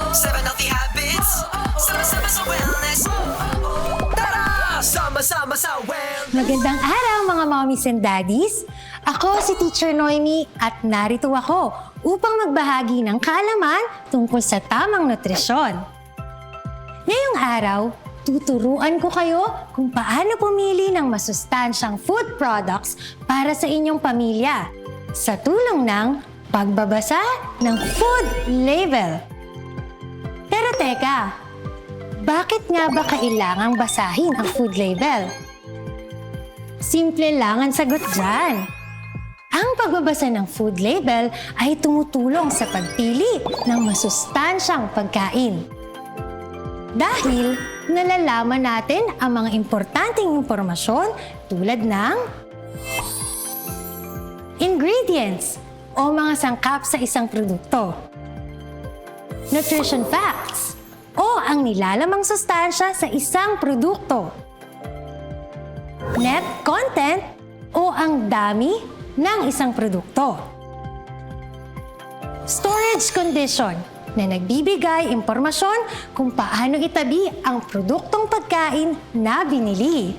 7 healthy habits. Sama-sama sa wellness. Tara! Sama-sama sa wellness. Magandang araw mga mommies and daddies! Ako si Teacher Noemi at narito ako upang magbahagi ng kaalaman tungkol sa tamang nutrisyon. Ngayong araw, tuturuan ko kayo kung paano pumili ng masustansyang food products para sa inyong pamilya sa tulong ng pagbabasa ng food label. Pero teka, bakit nga ba kailangang basahin ang food label? Simple lang ang sagot dyan. Ang pagbabasa ng food label ay tumutulong sa pagpili ng masustansyang pagkain. Dahil nalalaman natin ang mga importanteng impormasyon tulad ng ingredients o mga sangkap sa isang produkto, nutrition facts o ang nilalamang sustansya sa isang produkto, net content o ang dami ng isang produkto, storage condition na nagbibigay impormasyon kung paano itabi ang produktong pagkain na binili,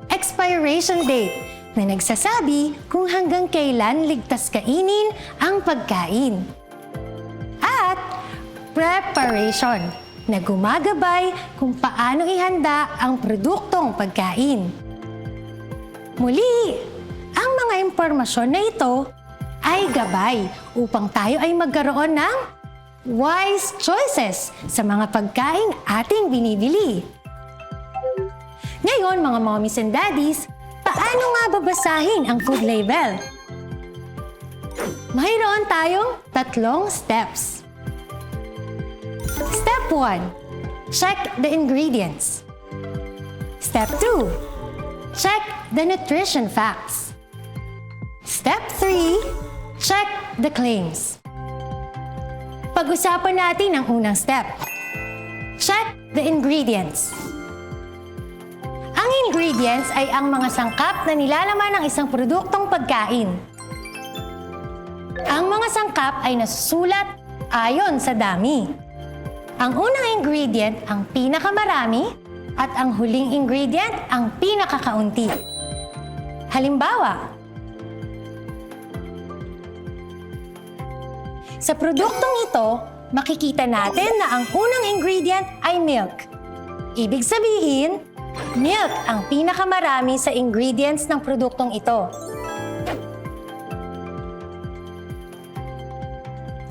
expiration date na nagsasabi kung hanggang kailan ligtas kainin ang pagkain, at preparation na gumagabay kung paano ihanda ang produktong pagkain. Muli, ang mga impormasyon na ito ay gabay upang tayo ay magkaroon ng wise choices sa mga pagkain ating binibili. Ngayon, mga mommies and daddies, paano nga babasahin ang food label? Mayroon tayong 3 steps. Step 1, check the ingredients. Step 2, check the nutrition facts. Step 3, check the claims. Pag-usapan natin ang unang step. Check the ingredients. Ang ingredients ay ang mga sangkap na nilalaman ng isang produktong pagkain. Ang mga sangkap ay nasusulat ayon sa dami. Ang unang ingredient ang pinakamarami at ang huling ingredient ang pinakakaunti. Halimbawa, sa produktong ito, makikita natin na ang unang ingredient ay milk. Ibig sabihin, milk ang pinakamarami sa ingredients ng produktong ito.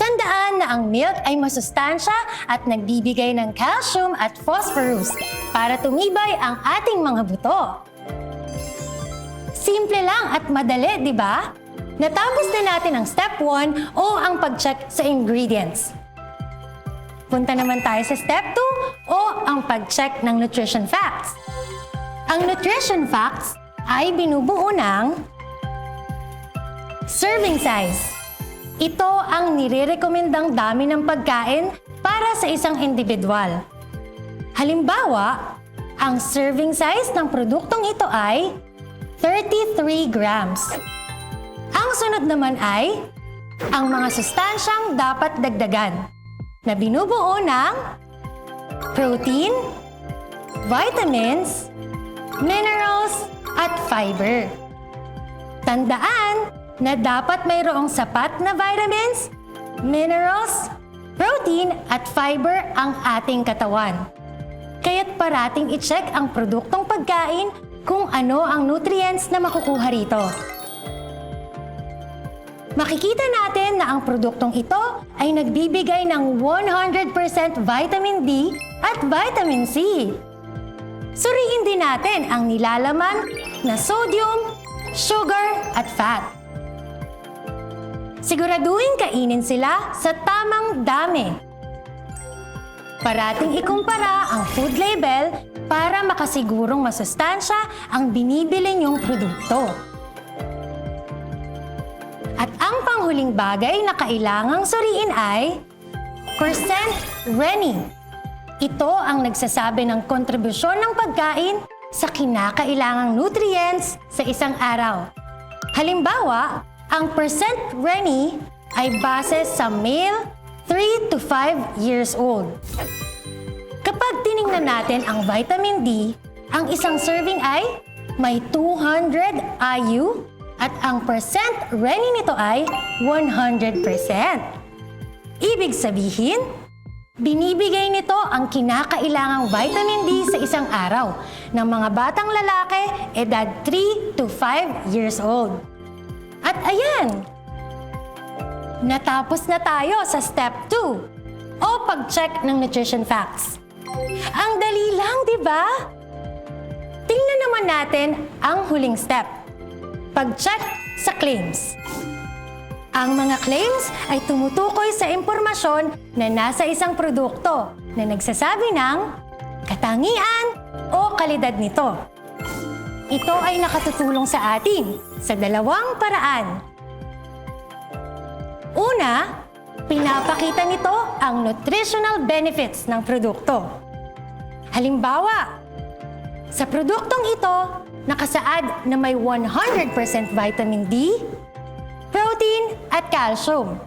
Tandaan na ang milk ay masustansya at nagbibigay ng calcium at phosphorus para tumibay ang ating mga buto. Simple lang at madali, di ba? Natapos na natin ang step 1 o ang pag-check sa ingredients. Punta naman tayo sa step 2 o ang pag-check ng nutrition facts. Ang nutrition facts ay binubuo ng serving size. Ito ang nire-rekomendang dami ng pagkain para sa isang individual. Halimbawa, ang serving size ng produktong ito ay 33 grams. Ang sunod naman ay ang mga sustansyang dapat dagdagan na binubuo ng protein, vitamins, minerals, at fiber. Tandaan na dapat mayroong sapat na vitamins, minerals, protein, at fiber ang ating katawan. Kaya't parating i-check ang produktong pagkain kung ano ang nutrients na makukuha rito. Makikita natin na ang produktong ito ay nagbibigay ng 100% vitamin D at vitamin C. Suriin din natin ang nilalaman na sodium, sugar, at fat. Siguraduhin kainin sila sa tamang dami. Parating ikumpara ang food label para makasigurong masustansya ang binibili niyong produkto. At ang panghuling bagay na kailangang suriin ay percent Rennie. Ito ang nagsasabi ng kontribusyon ng pagkain sa kinakailangang nutrients sa isang araw. Halimbawa, ang percent Rennie ay base sa male 3 to 5 years old. Kapag tiningnan natin ang vitamin D, ang isang serving ay may 200 IU at ang percent renin nito ay 100%. Ibig sabihin, binibigay nito ang kinakailangang vitamin D sa isang araw ng mga batang lalaki edad 3 to 5 years old. At ayan, natapos na tayo sa step 2 o pag-check ng nutrition facts. Ang dali lang, di ba? Tingnan naman natin ang huling step. Pag-check sa claims. Ang mga claims ay tumutukoy sa impormasyon na nasa isang produkto na nagsasabi ng katangian o kalidad nito. Ito ay nakatutulong sa atin sa dalawang paraan. Una, pinapakita nito ang nutritional benefits ng produkto. Halimbawa, sa produktong ito, nakasaad na may 100% vitamin D, protein at calcium.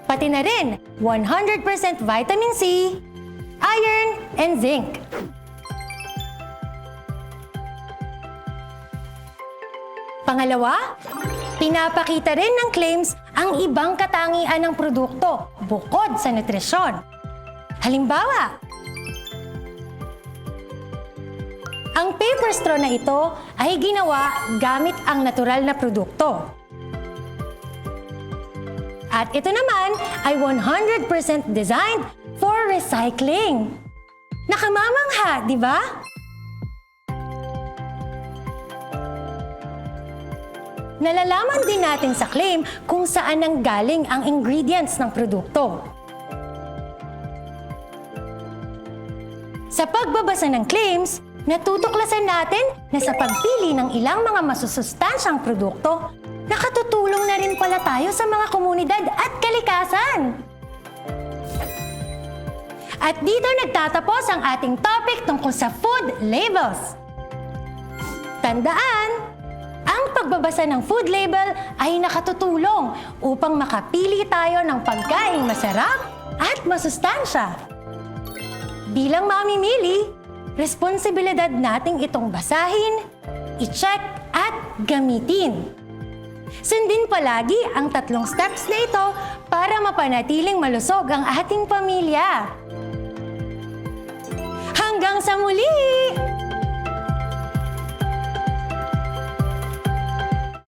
Pati na rin 100% vitamin C, iron, and zinc. Pangalawa, pinapakita rin ng claims ang ibang katangian ng produkto bukod sa nutrisyon. Halimbawa, ang paper straw na ito ay ginawa gamit ang natural na produkto. At ito naman ay 100% designed for recycling. Nakamamangha, di ba? Nalalaman din natin sa claim kung saan nanggaling ang ingredients ng produkto. Sa pagbabasa ng claims, natutuklasan natin na sa pagpili ng ilang mga masusustansyang produkto, nakatutulong na rin pala tayo sa mga komunidad at kalikasan. At dito nagtatapos ang ating topic tungkol sa food labels. Tandaan, ang pagbabasa ng food label ay nakatutulong upang makapili tayo ng pagkaing masarap at masustansya. Bilang mamimili, responsibilidad nating itong basahin, i-check at gamitin. Sundin palagi ang 3 steps na ito para mapanatiling malusog ang ating pamilya. Hanggang sa muli!